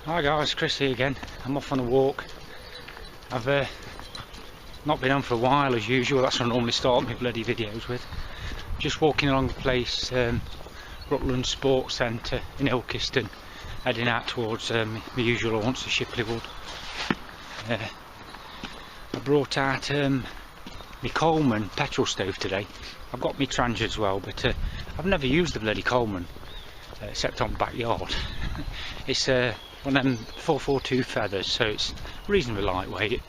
Hi guys, Chris here again. I'm off on a walk. I've not been on for a while as usual. That's what I normally start my bloody videos with. Just walking along the place, Rutland Sports Centre in Ilkeston, heading out towards my usual haunts of Shipley Wood. I brought out my Coleman petrol stove today. I've got my Trangia as well, but I've never used the bloody Coleman except on backyard. It's one of them 442 feathers, so it's reasonably lightweight,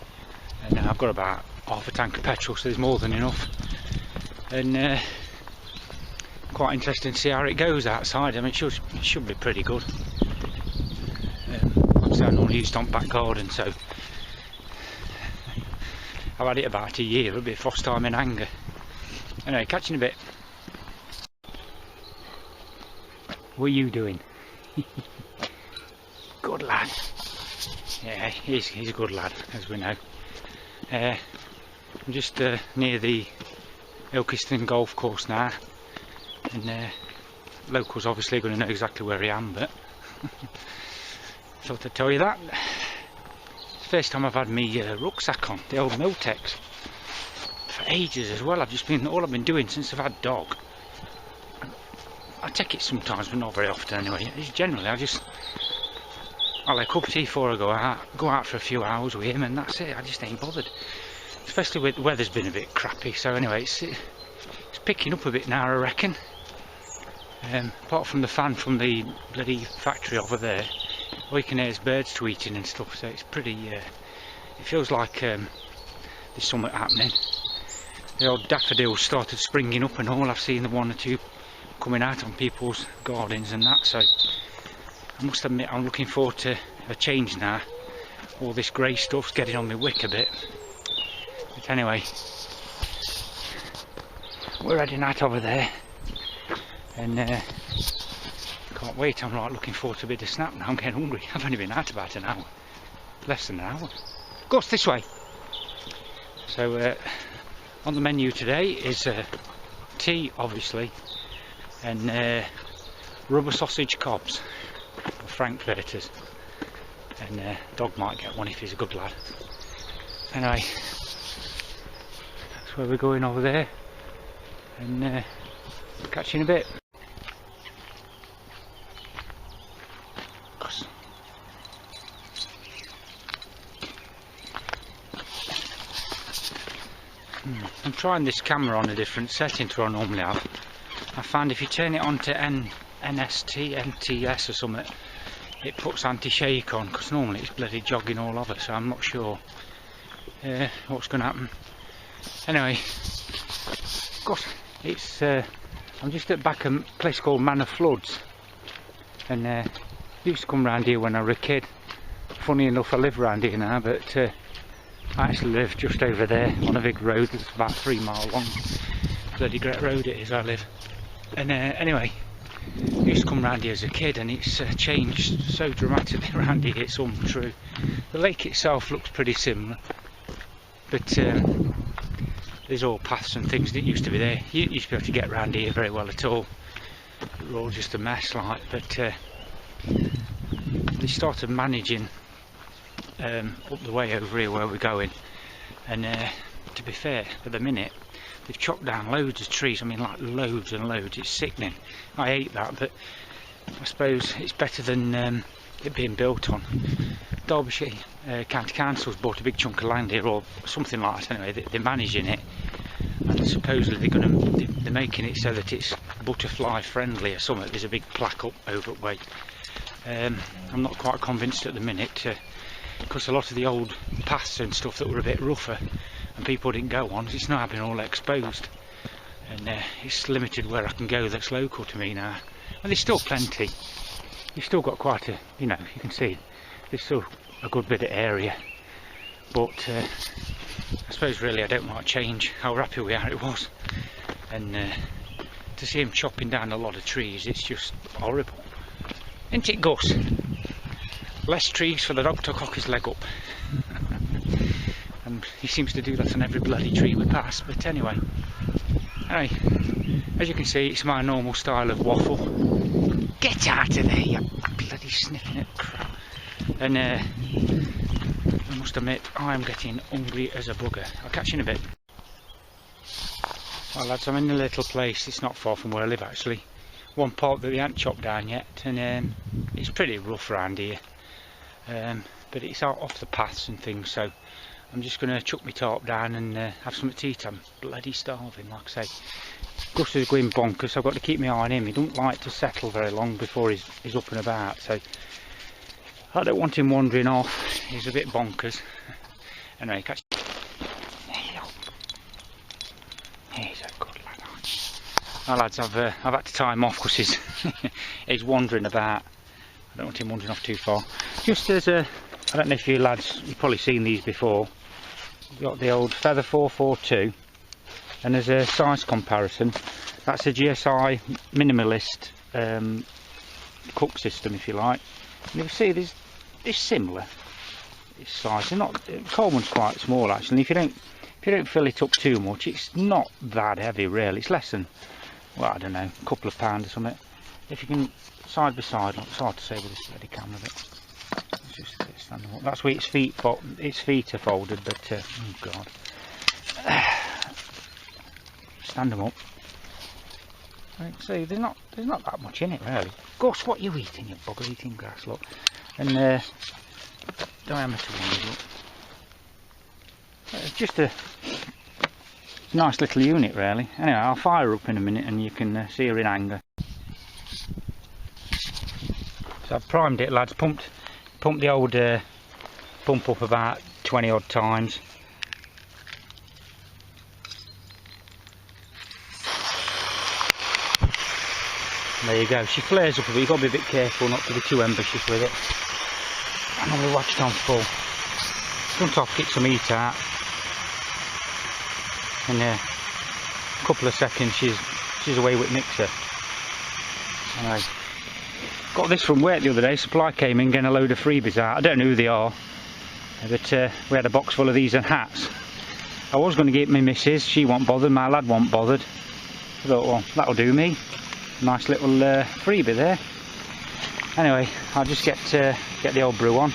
and I've got about half a tank of petrol, so there's more than enough. And quite interesting to see how it goes outside. I mean, it should be pretty good. Obviously I normally use it on back garden, so I've had it about a year. It'll be first time in anger. Anyway, catching a bit. What are you doing? Good lad. Yeah, he's a good lad, as we know. I'm just near the Ilkeston golf course now, and locals obviously are going to know exactly where I am, but thought I'd tell you that. It's the first time I've had my rucksack on, the old Miltex, for ages as well. All I've been doing since I've had dog. I take it sometimes, but not very often anyway. Generally, I'll have a cup of tea before I go out for a few hours with him, and that's it. I just ain't bothered. Especially with the weather's been a bit crappy, so anyway, it's picking up a bit now, I reckon. Apart from the fan from the bloody factory over there, all you can hear is birds tweeting and stuff, so it's pretty, it feels like there's something happening. The old daffodils started springing up and all. I've seen the one or two coming out on people's gardens and that, so I must admit I'm looking forward to a change now. All this grey stuff's getting on my wick a bit. But anyway, we're heading out over there, and can't wait. I'm like looking forward to a bit of snap now. I'm getting hungry. I've only been out about an hour, less than an hour. Of course, this way. So on the menu today is tea, obviously, and rubber sausage cobs, or frankfurters, and dog might get one if he's a good lad. Anyway, that's where we're going over there, and catch you in a bit. I'm trying this camera on a different setting to what I normally have. I found if you turn it on to NTS or something, it puts anti-shake on, because normally it's bloody jogging all over, so I'm not sure what's going to happen. Anyway, gosh, it's I'm just at back a place called Manor Floods, and I used to come round here when I was a kid. Funny enough, I live round here now, but I actually live just over there on a big road that's about 3 miles long. Bloody great road it is, I live. And anyway, I used to come round here as a kid, and it's changed so dramatically around here, it's untrue. The lake itself looks pretty similar, but there's all paths and things that used to be there. You used to be able to get round here very well at all. They were all just a mess, like, but they started managing up the way over here where we're going, and to be fair, at the minute they've chopped down loads of trees. I mean, like loads and loads. It's sickening. I hate that, but I suppose it's better than it being built on. Derbyshire County Council's bought a big chunk of land here, or something like that. Anyway, they're managing it, and supposedly they're making it so that it's butterfly friendly or something. There's a big plaque up over the way. I'm not quite convinced at the minute, because a lot of the old paths and stuff that were a bit rougher and people didn't go on, it's now been all exposed, and it's limited where I can go that's local to me now. And there's still plenty. You've still got quite a, you know, you can see there's still a good bit of area, but I suppose really I don't want to change how happy we are it was, and to see him chopping down a lot of trees, it's just horrible, isn't it, Gus? Less trees for the dog to cock his leg up. And he seems to do that on every bloody tree we pass. But anyway, as you can see, it's my normal style of waffle. Get out of there, you bloody sniffing at crap. And I must admit, I am getting hungry as a bugger. I'll catch you in a bit. Well lads, I'm in a little place, it's not far from where I live actually. One part that we haven't chopped down yet, and it's pretty rough around here. But it's out off the paths and things, so I'm just going to chuck my tarp down and have something to eat. I'm bloody starving, like I say. Gus is going bonkers, so I've got to keep my eye on him. He don't like to settle very long before he's up and about, so I don't want him wandering off. He's a bit bonkers. Anyway, catch. He's a good lad. Well lads, I've had to tie him off because he's he's wandering about. I don't want him wandering off too far. Just as a, I don't know if you lads, you've probably seen these before. We've got the old Feather 442, and as a size comparison, that's a GSI minimalist cook system, if you like. And you can see they're similar. This size, they're not. Coleman's quite small actually. If you don't fill it up too much, it's not that heavy really. It's less than, well, I don't know, a couple of pounds or something. If you can side by side, it's hard to say with this steady camera, but let's just stand them up. That's where its feet are folded, but oh god, stand them up. See, there's not that much in it really. Gus, what are you eating, you bugger? Eating grass, look. And diameter one, look. It's just a nice little unit really. Anyway, I'll fire her up in a minute and you can see her in anger. So I've primed it lads, pumped the old pump up about 20 odd times. There you go, she flares up a bit, you've got to be a bit careful not to be too ambitious with it. And then we watch it on full. Front off, get some heat out. In a couple of seconds she's away with mixer. Anyway, got this from work the other day. Supply came in getting a load of freebies out. I don't know who they are, but we had a box full of these and hats. I was going to give my missus, she wasn't bothered, my lad wasn't bothered. I thought, well, that'll do me. Nice little freebie there. Anyway, I'll just get the old brew on.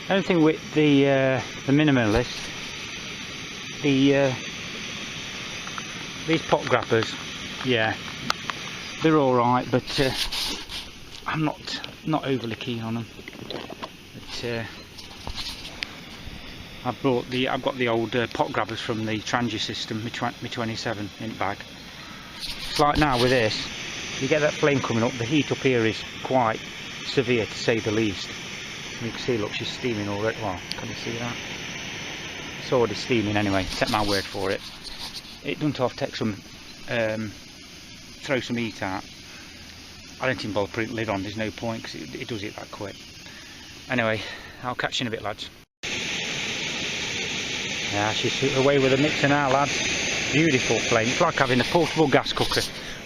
The only thing with the minimalist, these pot grabbers, yeah, they're all right, but I'm not overly keen on them. But I've got the old pot grabbers from the Trangia system, my 27 in bag. It's like now with this, you get that flame coming up. The heat up here is quite severe to say the least. You can see, look, she's steaming already. Well, can you see that? It's already steaming anyway, take my word for it. It doesn't have to take some, throw some heat out. I don't even bother putting the lid on, there's no point because it does it that quick. Anyway, I'll catch you in a bit lads. Yeah, she's away with the mixer now lads. Beautiful flame, it's like having a portable gas cooker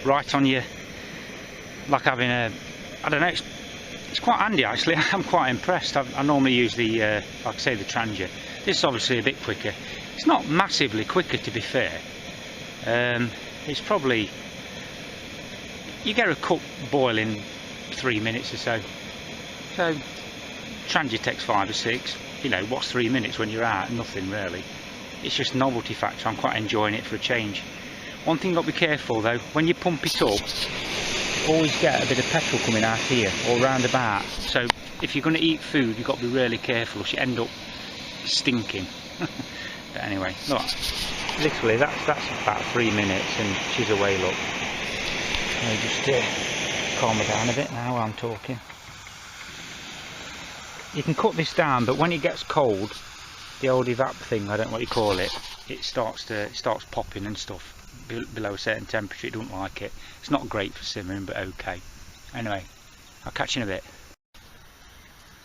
right on you. Like having a, I don't know, it's quite handy actually. I'm quite impressed. I normally use the, like I say, the Trangia. This is obviously a bit quicker. It's not massively quicker to be fair. It's probably, you get a cup boil in 3 minutes or so. So Trangia takes 5 or 6. You know, what's 3 minutes when you're out? Nothing really. It's just novelty factor. I'm quite enjoying it for a change. One thing you've got to be careful though, when you pump it up, always get a bit of petrol coming out here or round about. So if you're going to eat food, you've got to be really careful, or you end up stinking. But anyway, look, literally that's about 3 minutes and she's away. Look, let me just calm her down a bit now while I'm talking. You can cut this down, but when it gets cold, the old evap thing, I don't know what you call it, it starts popping and stuff. Below a certain temperature, it don't like it. It's not great for simmering, but okay. Anyway, I'll catch you in a bit.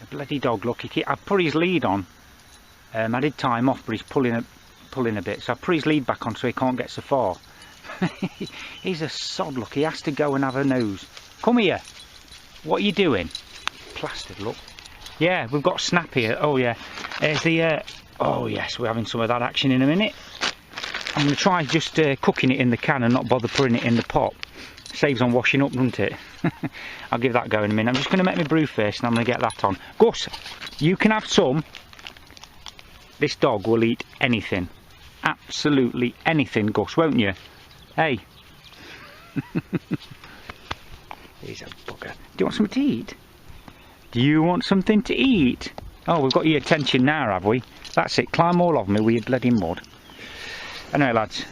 A bloody dog, look, I put his lead on. I did tie him off, but he's pulling a bit, so I put his lead back on so he can't get so far. He's a sod, look, he has to go and have a nose. Come here, what are you doing? Plastered, look. Yeah, we've got snap here. Oh yeah, there's the. Oh yes, we're having some of that action in a minute. I'm going to try just cooking it in the can and not bother putting it in the pot. Saves on washing up, doesn't it? I'll give that a go in a minute. I'm just going to make my brew first and I'm going to get that on. Gus, you can have some. This dog will eat anything. Absolutely anything, Gus, won't you? Hey. He's a bugger. Do you want something to eat? Do you want something to eat? Oh, we've got your attention now, have we? That's it. Climb all of me with your bloody mud. Anyway, lads,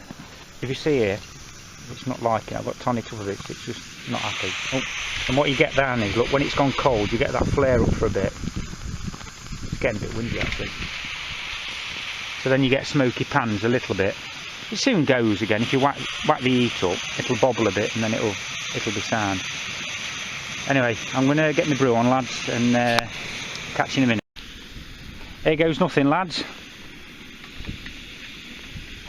if you see here, it's not like it. I've got tiny tub of it. It's just not happy. Oh, and what you get down is, look, when it's gone cold, you get that flare up for a bit. It's getting a bit windy, actually. So then you get smoky pans a little bit. It soon goes again. If you whack the heat up, it'll bobble a bit, and then it'll be sound. Anyway, I'm going to get my brew on, lads, and catch you in a minute. Here goes nothing, lads.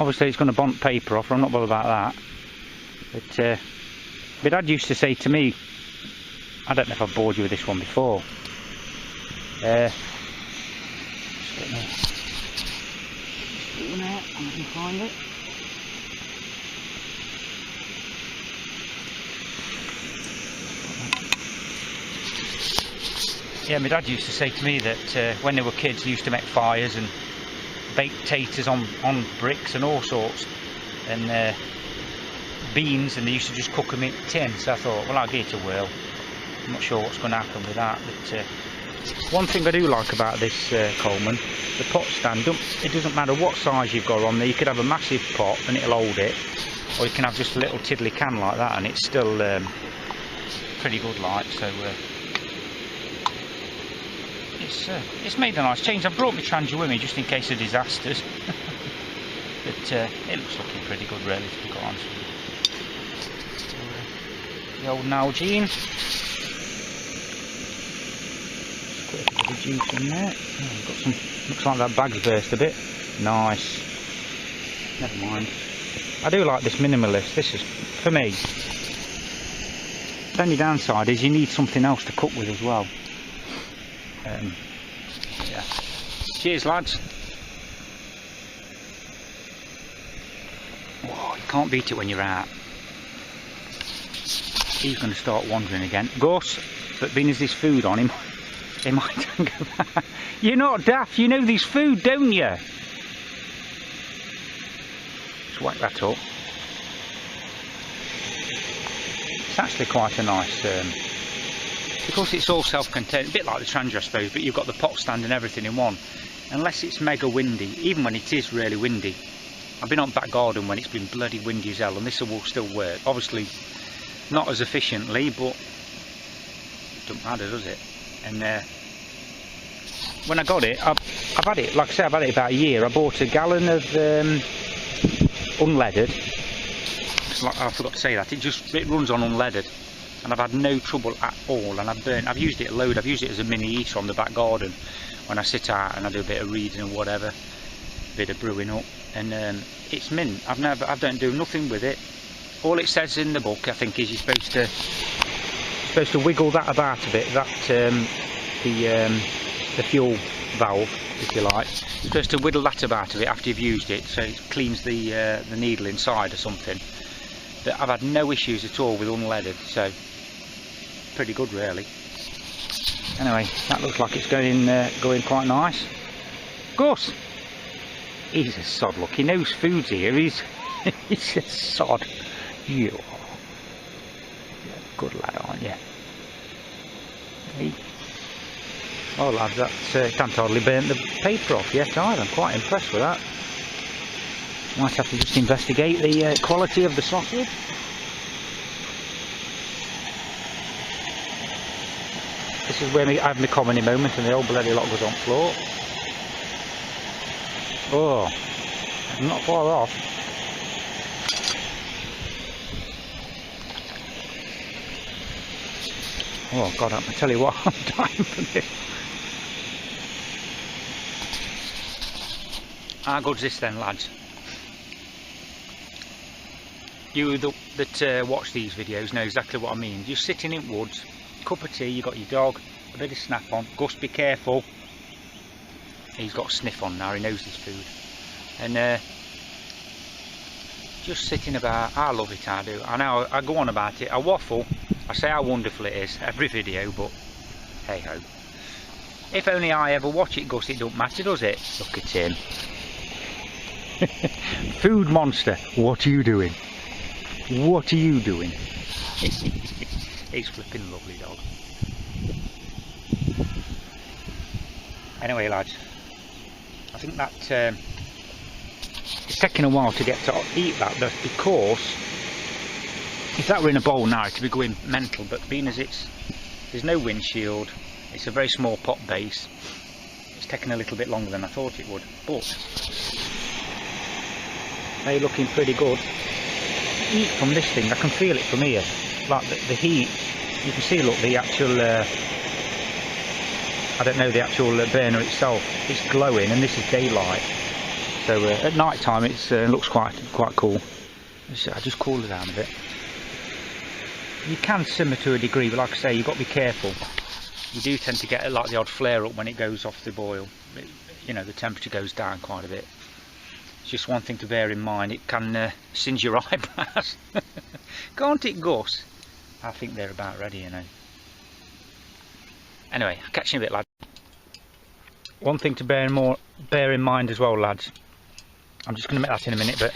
Obviously it's going to bond paper off, I'm not bothered about that. But my dad used to say to me, I don't know if I've bored you with this one before. Just get my spoon out and I can find it. Yeah, my dad used to say to me that when they were kids, they used to make fires and bake taters on bricks and all sorts, and beans, and they used to just cook them in tin. So I thought, well, I'll give it a whirl. I'm not sure what's going to happen with that, but one thing I do like about this Coleman, the pot stand, it doesn't matter what size you've got on there. You could have a massive pot and it'll hold it, or you can have just a little tiddly can like that and it's still pretty good like. So it's made a nice change. I've brought my Trangia with me just in case of disasters. But it looks looking pretty good, really, to be quite honest with you. The old Nalgene. Put a bit of juice in there. Oh, we've got some. Looks like that bag's burst a bit. Nice. Never mind. I do like this minimalist. This is, for me, the only downside is you need something else to cook with as well. Yeah. Cheers, lads. Whoa, you can't beat it when you're out. He's going to start wandering again. Gus, but being as there's food on him, he might go back. You're not daft, you know there's food, don't you? Just whack that up. It's actually quite a nice, because it's all self-contained, a bit like the Trangia I suppose, but you've got the pot stand and everything in one. Unless it's mega windy, even when it is really windy. I've been on back garden when it's been bloody windy as hell, and this will still work. Obviously not as efficiently, but it doesn't matter, does it? And when I got it, I've had it, like I say, I've had it about a year. I bought a gallon of unleaded. I forgot to say that, it runs on unleaded. And I've had no trouble at all, and I've used it a load. I've used it as a mini heater on the back garden when I sit out and I do a bit of reading and whatever, a bit of brewing up, and it's mint. I don't do nothing with it. All it says in the book, I think, is you're supposed to wiggle that about a bit. That the fuel valve, if you like, you're supposed to whittle that about a bit after you've used it, so it cleans the needle inside or something. But I've had no issues at all with unleaded, so pretty good, really. Anyway, that looks like it's going quite nice. Gus, he's a sod. Look, he knows food's here. He's a sod. You're a good lad, aren't you? Hey. Oh, lads, that can't hardly burn the paper off yet either. I'm quite impressed with that. Might have to just investigate the quality of the sausage. This is where I have my comedy moment and the old bloody lot goes on floor. Oh, I'm not far off. Oh God, I tell you what, I'm dying for this. How good's this then, lads? You that watch these videos know exactly what I mean. You're sitting in woods, cup of tea, you got your dog, A bit of snap on. Gus, be careful. He's got a sniff on now, he knows his food. And just sitting about. I love it, I do. I know I go on about it, I waffle, I say how wonderful it is every video, but hey ho. If only I ever watch it, Gus, it don't matter, does it? Look at him. Food monster, what are you doing? What are you doing? He's flipping lovely dog. Anyway lads, I think that it's taking a while to get to eat that. That's because if that were in a bowl now it'd be going mental, but being as there's no windshield, it's a very small pot base, it's taking a little bit longer than I thought it would, but they're looking pretty good. Heat from this thing, I can feel it from here, like the heat, you can see, look, the actual I don't know, the actual burner itself, it's glowing, and this is daylight, so at night time it looks quite cool. I just cool it down a bit. You can simmer to a degree, but like I say, you've got to be careful. You do tend to get like the odd flare up when it goes off the boil. You know, the temperature goes down quite a bit. It's just one thing to bear in mind, it can singe your eyebrows. Can't it, Gus? I think they're about ready, you know. Anyway, I'll catch you in a bit, lads. One thing to bear in mind as well, lads. I'm just going to make that in a minute, but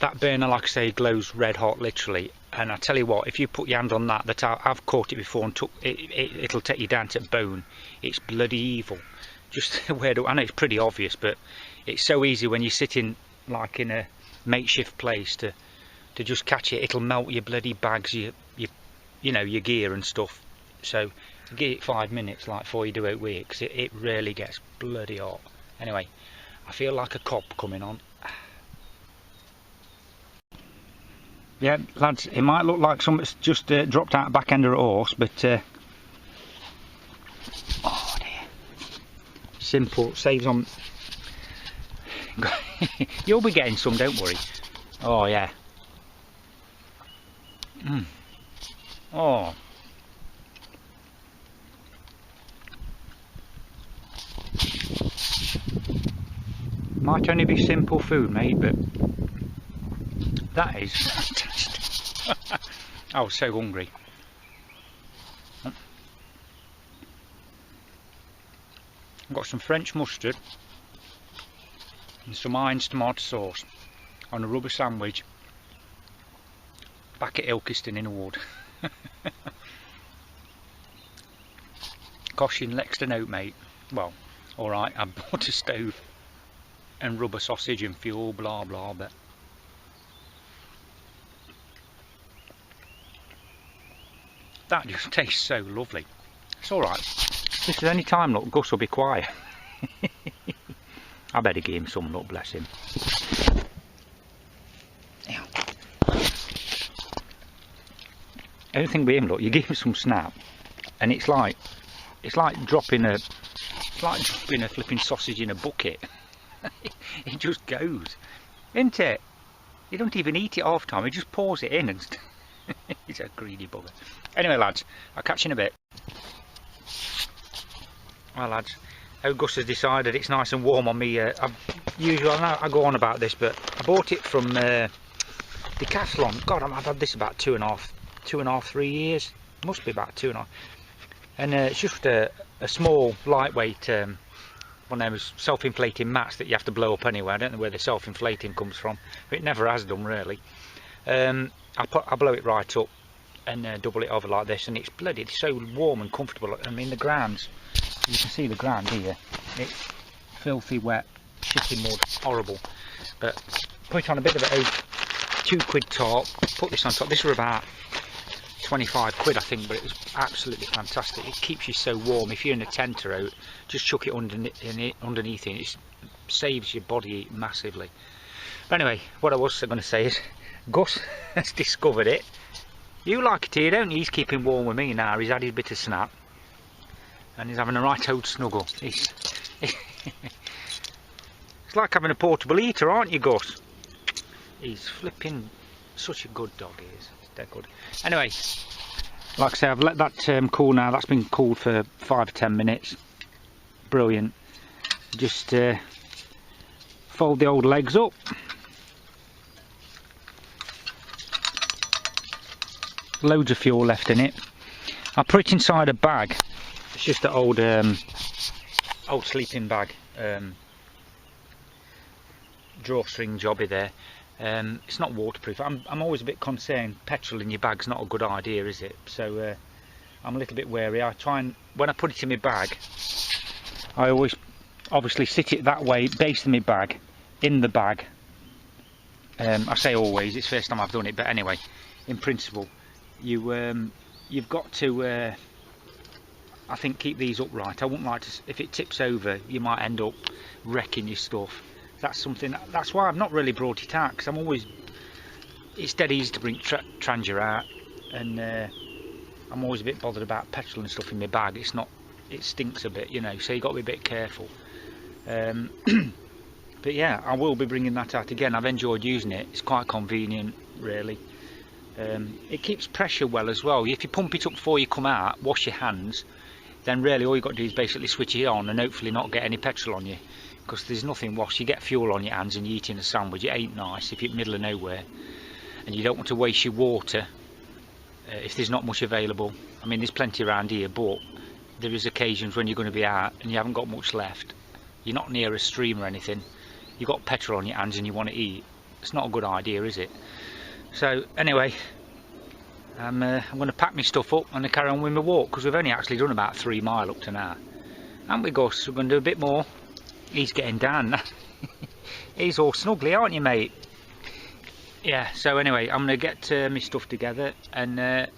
that burner, like I say, glows red hot, literally. And I tell you what, if you put your hand on that I've caught it before and it'll take you down to bone. It's bloody evil. Just where I know it's pretty obvious, but it's so easy when you're sitting like in a makeshift place to just catch it. It'll melt your bloody bags, you know, your gear and stuff. So give it 5 minutes, like before you do it with it, because it really gets bloody hot. Anyway, I feel like a cop coming on. Yeah, lads, it might look like something's just dropped out the back end of a horse, but oh dear, simple, saves on. You'll be getting some, don't worry. Oh yeah. Oh. Might only be simple food, mate, but that is fantastic. I was so hungry. I've got some French mustard and some Heinz tomato sauce on a rubber sandwich back at Ilkeston in a wood. Costing next to note, mate. Well, alright, I bought a stove and rubber sausage and fuel, blah blah, but that just tastes so lovely. It's alright. This is any time, look, Gus will be quiet. I better give him some, look, bless him. Everything with him, look, you give him some snap and it's like dropping a flipping sausage in a bucket. It just goes, isn't it? You don't even eat it half time, he just pours it in and he's a greedy bugger. Anyway lads, I'll catch you in a bit. Well lads, how Gus has decided it's nice and warm on me. Usually I go on about this, but I bought it from Decathlon. God, I've had this about 2.5, 3 years. Must be about 2.5. And it's just a small, lightweight, one of those self-inflating mats that you have to blow up anyway. I don't know where the self-inflating comes from. It never has done really. I blow it right up and double it over like this, and it's bloody so warm and comfortable. I mean, the grounds, you can see the ground here, it's filthy wet, shitty mud, horrible. But put on a bit of a £2 tarp, put this on top. This was about 25 quid I think, but it was absolutely fantastic. It keeps you so warm. If you're in a tent or out, just chuck it underneath it. It saves your body heat massively. But anyway, what I was going to say is Gus has discovered it. You like it here, don't you? He's keeping warm with me now. He's had his bit of snap and he's having a right old snuggle. It's like having a portable heater, aren't you, Gus? He's flipping such a good dog, he is. He's dead good. Anyway, Like I say, I've let that cool now. That's been cooled for 5 or 10 minutes. Brilliant. Just fold the old legs up. Loads of fuel left in it. I put it inside a bag. It's just an old old sleeping bag, drawstring jobby there. It's not waterproof. I'm always a bit concerned. Petrol in your bag's not a good idea, is it? So I'm a little bit wary. I try and, when I put it in my bag, I always obviously sit it that way, base in my bag, in the bag. I say always, it's the first time I've done it, but anyway, in principle, you've got to, I think, keep these upright. I wouldn't like to, if it tips over, you might end up wrecking your stuff. That's something, that's why I've not really brought it out, because I'm always, it's dead easy to bring Trangia out, and I'm always a bit bothered about petrol and stuff in my bag. It's not, it stinks a bit, you know, so you've got to be a bit careful. But yeah, I will be bringing that out again. I've enjoyed using it. It's quite convenient, really. It keeps pressure well as well. If you pump it up before you come out, wash your hands, then really all you've got to do is basically switch it on and hopefully not get any petrol on you, because there's nothing worse. You get fuel on your hands and you're eating a sandwich. It ain't nice if you're in the middle of nowhere, and you don't want to waste your water if there's not much available. I mean, there's plenty around here, but there is occasions when you're going to be out and you haven't got much left. You're not near a stream or anything. You've got petrol on your hands and you want to eat. It's not a good idea, is it? So anyway, I'm going to pack my stuff up and carry on with my walk, because we've only actually done about 3 miles up to now. And we Gus, we're going to do a bit more. He's getting down. He's all snuggly, aren't you, mate? Yeah, so anyway, I'm going to get my stuff together and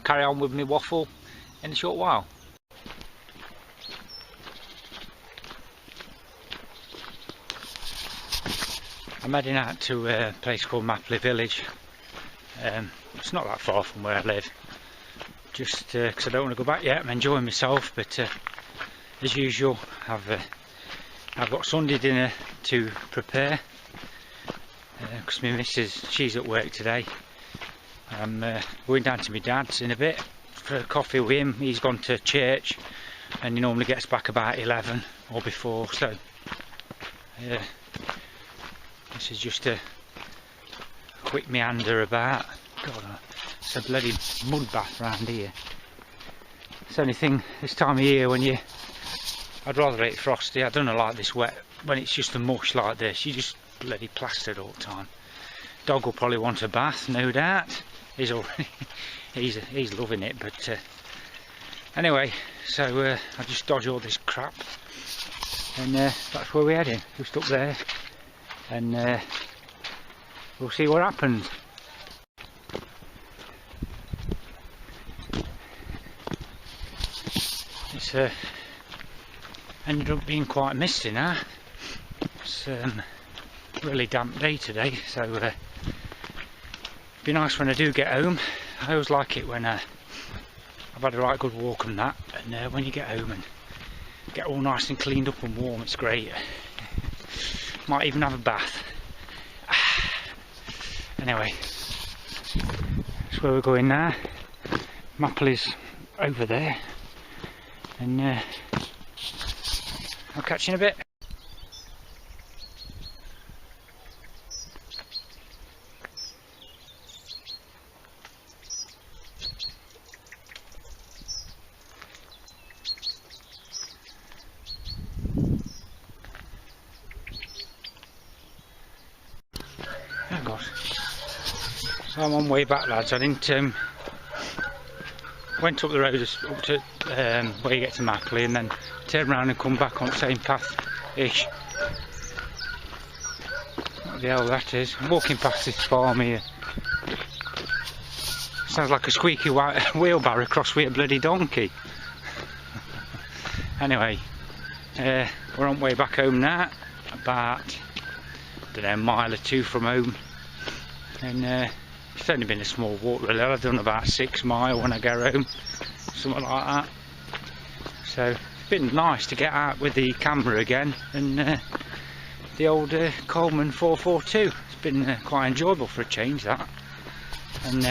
carry on with my waffle in a short while. I'm heading out to a place called Mapley Village. It's not that far from where I live, just because I don't want to go back yet. I'm enjoying myself, but as usual, I've got Sunday dinner to prepare, because my missus, she's at work today. I'm going down to my dad's in a bit for a coffee with him. He's gone to church and he normally gets back about 11 or before, so this is just a quick meander about. God, it's a bloody mud bath round here. It's the only thing this time of year when I'd rather it frosty. I don't know, like this wet, when it's just a mush like this, you just bloody plastered all the time. Dog will probably want a bath, no doubt. He's already, he's loving it, but anyway, so I just dodge all this crap, and that's where we're heading, just up there, and we'll see what happens. It's ended up being quite misty now. It's a really damp day today, so it'd be nice when I do get home. I always like it when I've had a right good walk and that, and when you get home and get all nice and cleaned up and warm, it's great. Might even have a bath. Anyway, that's where we're going now. Mapley's over there, and I'll catch you in a bit. Oh God. So I'm on way back, lads. I didn't went up the road up to where you get to Mapley, and then turn around and come back on the same path-ish. What the hell that is? I'm walking past this farm here. Sounds like a squeaky wheelbarrow crossed with a bloody donkey. Anyway, we're on way back home now, about, I don't know, a mile or two from home, and it's only been a small walk really. I've done about 6 miles when I go home, something like that. So it's been nice to get out with the camera again, and the old Coleman 442. It's been quite enjoyable for a change, that. And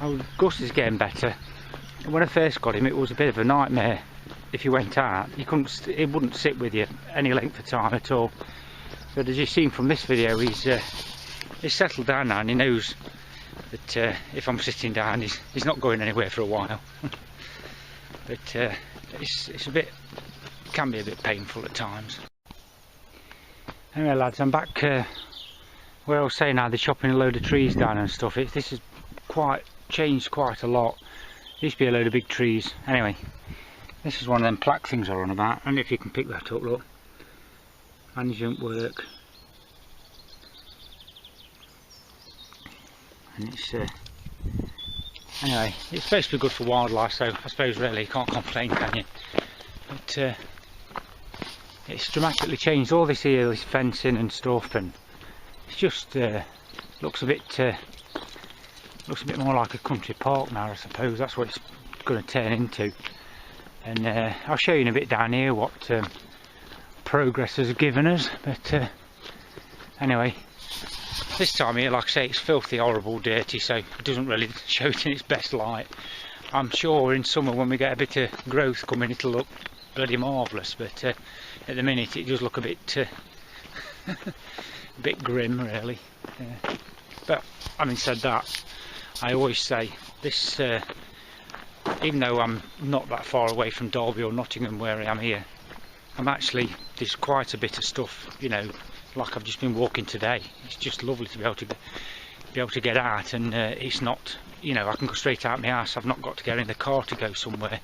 Oh, Gus is getting better. When I first got him, it was a bit of a nightmare. If you went out, you couldn't. It wouldn't sit with you any length of time at all. But as you've seen from this video, he's settled down now, and he knows that if I'm sitting down, he's not going anywhere for a while. But it's a bit, can be a bit painful at times. Anyway, lads, I'm back where I was saying how they're chopping a load of trees down and stuff. This has changed quite a lot. There used to be a load of big trees. Anyway, this is one of them plaque things I run about. I don't know if you can pick that up, look. Management work. And it's anyway, it's supposed to be good for wildlife, so I suppose really you can't complain, can you? But it's dramatically changed all this here, this fencing and stuff, and it's just looks a bit more like a country park now, I suppose. That's what it's going to turn into. And I'll show you in a bit down here what progress has given us. But anyway, this time here, like I say, it's filthy, horrible, dirty, so it doesn't really show it in its best light. I'm sure in summer when we get a bit of growth coming, it'll look bloody marvellous, but at the minute it does look a bit a bit grim, really. But having said that, I always say this, even though I'm not that far away from Derby or Nottingham where I am here, there's quite a bit of stuff, you know, like I've just been walking today. It's just lovely to be able to get out, and it's not, you know, I can go straight out my house. I've not got to get in the car to go somewhere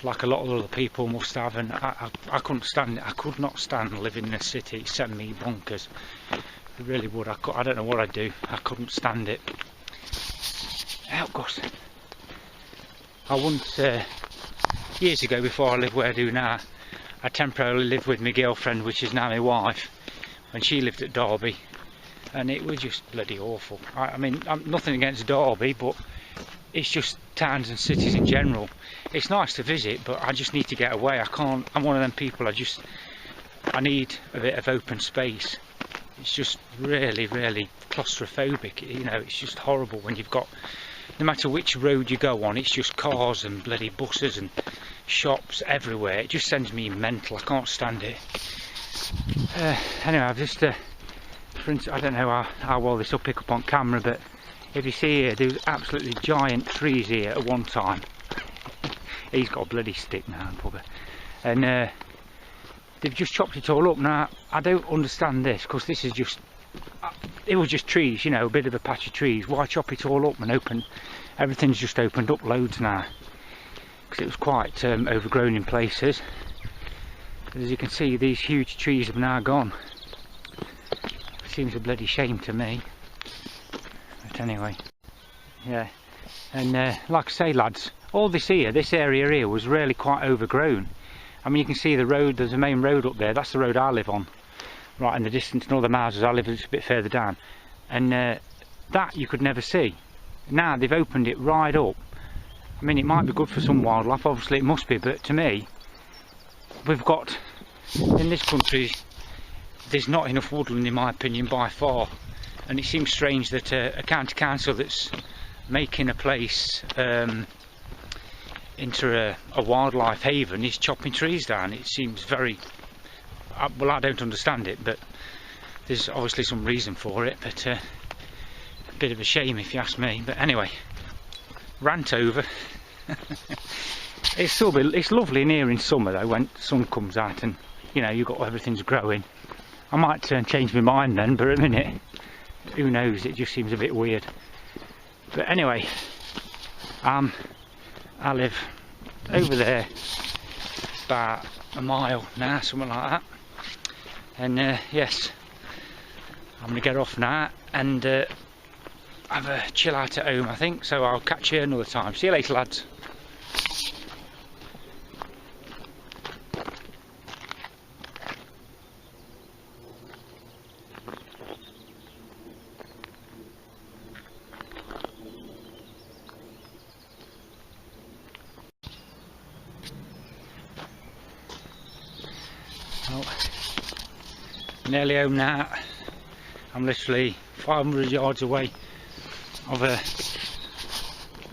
like a lot of other people must have, and I couldn't stand it. I could not stand living in a city. It sent me bonkers. It really would. I don't know what I'd do. I couldn't stand it. Oh gosh. I once, years ago, before I lived where I do now, I temporarily lived with my girlfriend, which is now my wife, when she lived at Derby, and it was just bloody awful. I mean, I'm nothing against Derby, but it's just towns and cities in general. It's nice to visit, but I just need to get away. I'm one of them people, I need a bit of open space. It's just really, really claustrophobic, you know. It's just horrible when you've got, no matter which road you go on, it's just cars and bloody buses and shops everywhere. It just sends me mental. I can't stand it. Anyway, I've just, for instance, I don't know how well this will pick up on camera, but if you see here, there's absolutely giant trees here at one time. He's got a bloody stick now, bugger. And they've just chopped it all up. Now, I don't understand this, because this is just, it was just trees, you know, a bit of a patch of trees. Why chop it all up and open? Everything's just opened up loads now, because it was quite overgrown in places. But as you can see, these huge trees have now gone. It seems a bloody shame to me. But anyway, yeah. And like I say, lads, all this area here was really quite overgrown. I mean, you can see the road, there's a main road up there. That's the road I live on, right in the distance, and all the houses I live just a bit further down. And that you could never see. Now they've opened it right up. I mean, it might be good for some wildlife, obviously it must be, but to me, we've got, in this country, there's not enough woodland in my opinion by far. And it seems strange that a county council that's making a place into a wildlife haven is chopping trees down. It seems very, well, I don't understand it, but there's obviously some reason for it. But a bit of a shame if you ask me. But anyway, rant over. It's lovely in here in summer though, when the sun comes out and, you know, you've got everything's growing. I might change my mind then, but at the minute, who knows, it just seems a bit weird. But anyway, I live over there, about a mile now, something like that. And yes, I'm going to get off now and have a chill out at home, I think. So I'll catch you another time. See you later, lads. Well, nearly home now. I'm literally 500 yards away of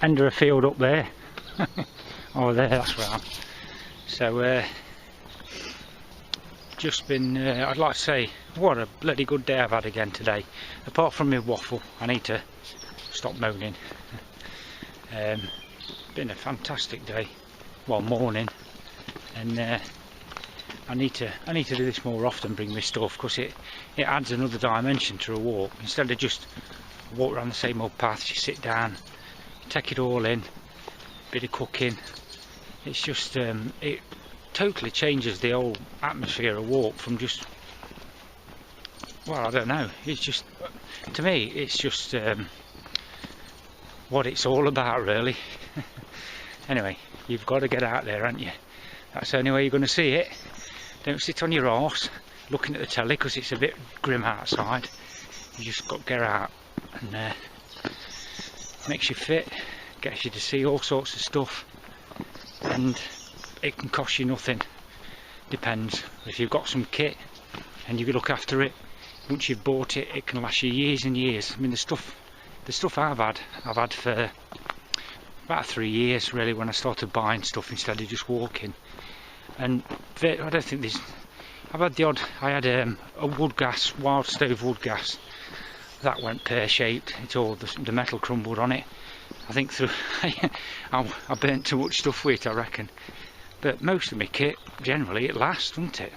end of a field up there. Oh, there, that's where I am. So just been, I'd like to say, what a bloody good day I've had again today. Apart from my waffle, I need to stop moaning. Been a fantastic day, well, morning, and I need to do this more often, bring my stuff, because it adds another dimension to a walk. Instead of just walk around the same old paths, you sit down, you take it all in, bit of cooking. It's just it totally changes the whole atmosphere of walk from just, well, I don't know, it's just, to me it's just what it's all about, really. Anyway, you've got to get out there, haven't you? That's the only way you're going to see it. Don't sit on your arse looking at the telly, because it's a bit grim outside. You just got to get out, and makes you fit, gets you to see all sorts of stuff, and it can cost you nothing. Depends. If you've got some kit and you look after it, once you've bought it, it can last you years and years. I mean, the stuff I've had for about 3 years, really, when I started buying stuff instead of just walking. And I don't think there's, I've had the odd, I had a wood gas, wild stove wood gas, that went pear-shaped. It's all the metal crumbled on it. I think through I burnt too much stuff with it, I reckon. But most of my kit, generally, it lasts, doesn't it?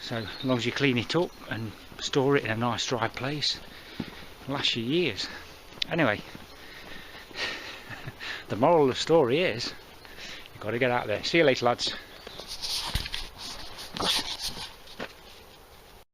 So as long as you clean it up and store it in a nice dry place, it lasts you years. Anyway, the moral of the story is, you've got to get out there. See you later, lads.